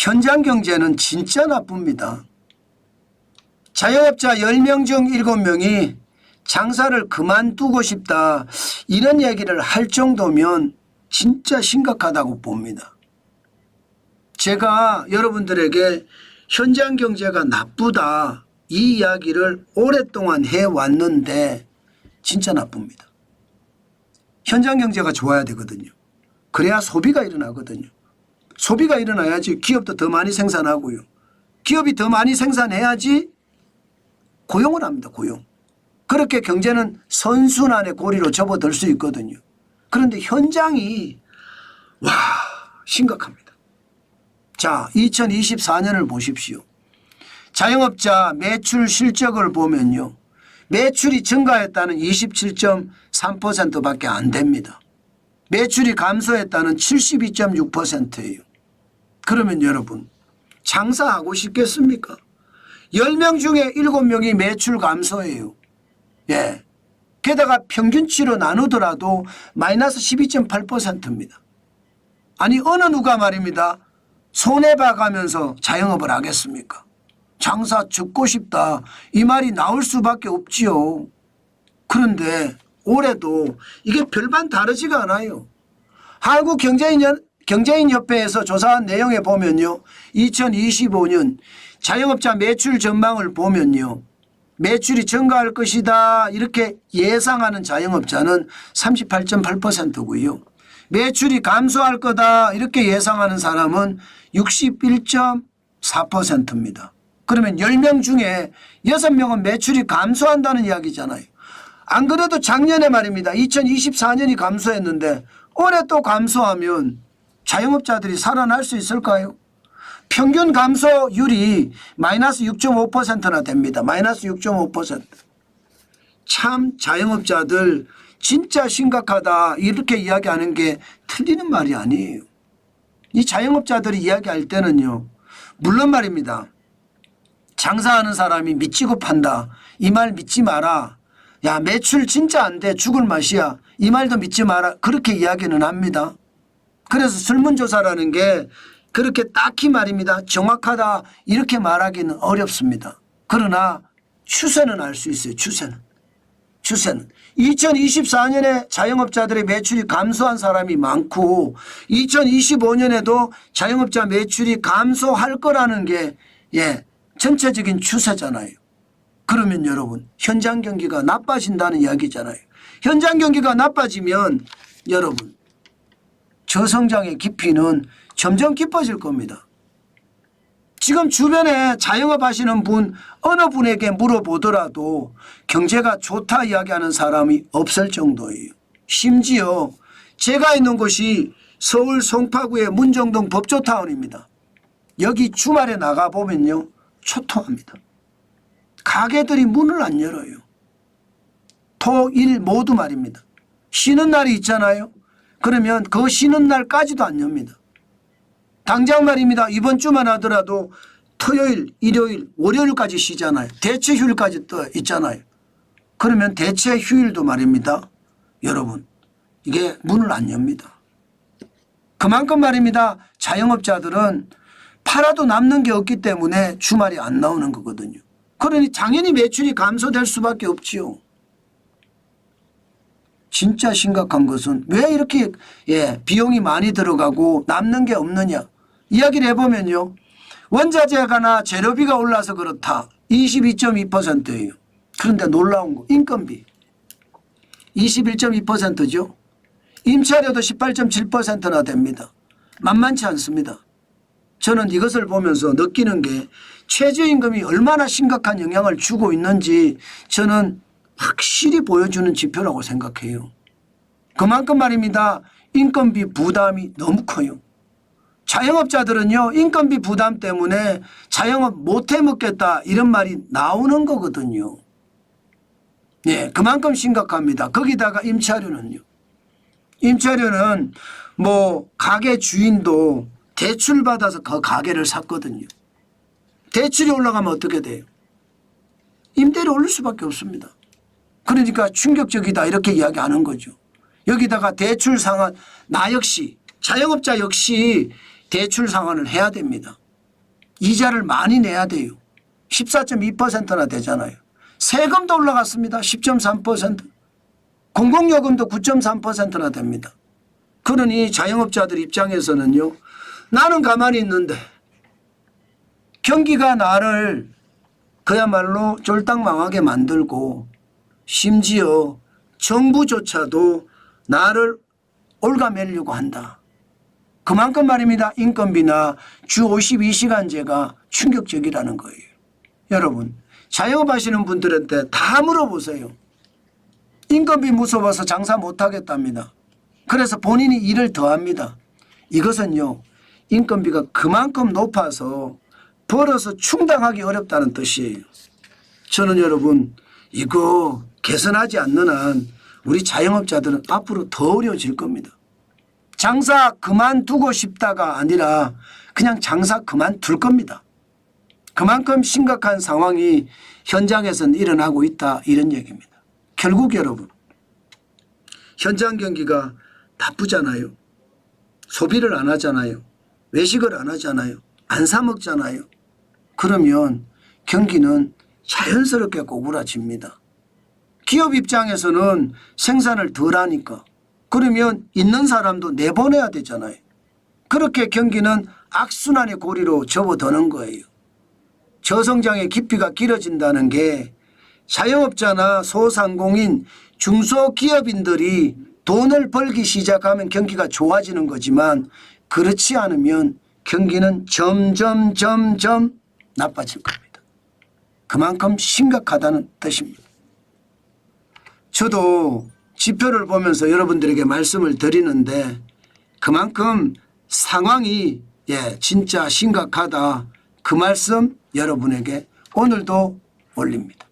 현장 경제는 진짜 나쁩니다. 자영업자 10명 중 7명이 장사를 그만두고 싶다 이런 얘기를 할 정도면 진짜 심각하다고 봅니다. 제가 여러분들에게 현장 경제가 나쁘다 이 이야기를 오랫동안 해왔는데 진짜 나쁩니다. 현장 경제가 좋아야 되거든요. 그래야 소비가 일어나거든요. 소비가 일어나야지 기업도 더 많이 생산하고요. 기업이 더 많이 생산해야지 고용을 합니다. 고용. 그렇게 경제는 선순환의 고리로 접어들 수 있거든요. 그런데 현장이 심각합니다. 자, 2024년을 보십시오. 자영업자 매출 실적을 보면요. 매출이 증가했다는 27.3%밖에 안 됩니다. 매출이 감소했다는 72.6%예요. 그러면 여러분 장사하고 싶겠습니까? 10명 중에 7명이 매출 감소예요. 예. 게다가 평균치로 나누더라도 마이너스 12.8%입니다. 아니 어느 누가 말입니다. 손해봐가면서 자영업을 하겠습니까? 장사 접고 싶다 이 말이 나올 수밖에 없지요. 그런데 올해도 이게 별반 다르지가 않아요. 한국경제인협회에서 조사한 내용에 보면요. 2025년 자영업자 매출 전망을 보면요. 매출이 증가할 것이다 이렇게 예상하는 자영업자는 38.8%고요. 매출이 감소할 거다 이렇게 예상하는 사람은 61.4%입니다. 그러면 10명 중에 6명은 매출이 감소한다는 이야기잖아요. 안 그래도 작년에 말입니다. 2024년이 감소했는데 올해 또 감소하면 자영업자들이 살아날 수 있을까요? 평균 감소율이 마이너스 6.5%나 됩니다. 마이너스 6.5%. 참 자영업자들 진짜 심각하다 이렇게 이야기하는 게 틀리는 말이 아니에요. 이 자영업자들이 이야기할 때는요. 물론 말입니다. 장사하는 사람이 미치고 판다. 이 말 믿지 마라. 야 매출 진짜 안 돼. 죽을 맛이야. 이 말도 믿지 마라. 그렇게 이야기는 합니다. 그래서 설문조사라는 게 그렇게 딱히 말입니다. 정확하다 이렇게 말하기는 어렵습니다. 그러나 추세는 알 수 있어요. 추세는. 2024년에 자영업자들의 매출이 감소한 사람이 많고 2025년에도 자영업자 매출이 감소할 거라는 게 전체적인 추세잖아요. 그러면 여러분 현장 경기가 나빠진다는 이야기잖아요. 현장 경기가 나빠지면 여러분 저성장의 깊이는 점점 깊어질 겁니다. 지금 주변에 자영업 하시는 분 어느 분에게 물어보더라도 경제가 좋다 이야기하는 사람이 없을 정도예요. 심지어 제가 있는 곳이 서울 송파구의 문정동 법조타운입니다. 여기 주말에 나가보면요. 초토합니다. 가게들이 문을 안 열어요. 토, 일 모두 말입니다. 쉬는 날이 있잖아요. 그러면 그 쉬는 날까지도 안 엽니다. 당장 말입니다. 이번 주만 하더라도 토요일, 일요일, 월요일까지 쉬잖아요. 대체 휴일까지 또 있잖아요. 그러면 대체 휴일도 말입니다. 여러분 이게 문을 안 엽니다. 그만큼 말입니다. 자영업자들은 팔아도 남는 게 없기 때문에 주말이 안 나오는 거거든요. 그러니 당연히 매출이 감소될 수밖에 없지요. 진짜 심각한 것은 왜 이렇게 비용이 많이 들어가고 남는 게 없느냐 이야기를 해보면요. 원자재가나 재료비가 올라서 그렇다. 22.2%예요. 그런데 놀라운 거 인건비 21.2%죠. 임차료도 18.7%나 됩니다. 만만치 않습니다. 저는 이것을 보면서 느끼는 게 최저임금이 얼마나 심각한 영향을 주고 있는지 저는 확실히 보여주는 지표라고 생각해요. 그만큼 말입니다. 인건비 부담이 너무 커요. 자영업자들은요. 인건비 부담 때문에 자영업 못해 먹겠다 이런 말이 나오는 거거든요. 그만큼 심각합니다. 거기다가 임차료는요. 임차료는 뭐 가게 주인도 대출 받아서 그 가게를 샀거든요. 대출이 올라가면 어떻게 돼요? 임대료 올릴 수밖에 없습니다. 그러니까 충격적이다 이렇게 이야기하는 거죠. 여기다가 대출 상환 나 역시 자영업자 역시 대출 상환을 해야 됩니다. 이자를 많이 내야 돼요. 14.2%나 되잖아요. 세금도 올라갔습니다. 10.3%. 공공요금도 9.3%나 됩니다. 그러니 자영업자들 입장에서는요. 나는 가만히 있는데 경기가 나를 그야말로 쫄딱망하게 만들고 심지어 정부조차도 나를 올가매려고 한다. 그만큼 말입니다. 인건비나 주 52시간제가 충격적이라는 거예요. 여러분 자영업하시는 분들한테 다 물어보세요. 인건비 무서워서 장사 못하겠답니다. 그래서 본인이 일을 더합니다. 이것은요. 인건비가 그만큼 높아서 벌어서 충당하기 어렵다는 뜻이에요. 저는 여러분 이거 개선하지 않는 한 우리 자영업자들은 앞으로 더 어려워질 겁니다. 장사 그만두고 싶다가 아니라 그냥 장사 그만둘 겁니다. 그만큼 심각한 상황이 현장에서는 일어나고 있다 이런 얘기입니다. 결국 여러분 현장 경기가 나쁘잖아요. 소비를 안 하잖아요. 외식을 안 하잖아요. 안 사 먹잖아요. 그러면 경기는 자연스럽게 고꾸라집니다. 기업 입장에서는 생산을 덜 하니까 그러면 있는 사람도 내보내야 되잖아요. 그렇게 경기는 악순환의 고리로 접어드는 거예요. 저성장의 깊이가 길어진다는 게 자영업자나 소상공인 중소기업인들이 돈을 벌기 시작하면 경기가 좋아지는 거지만 그렇지 않으면 경기는 점점 나빠질 겁니다. 그만큼 심각하다는 뜻입니다. 저도 지표를 보면서 여러분들에게 말씀을 드리는데 그만큼 상황이 진짜 심각하다 그 말씀 여러분에게 오늘도 올립니다.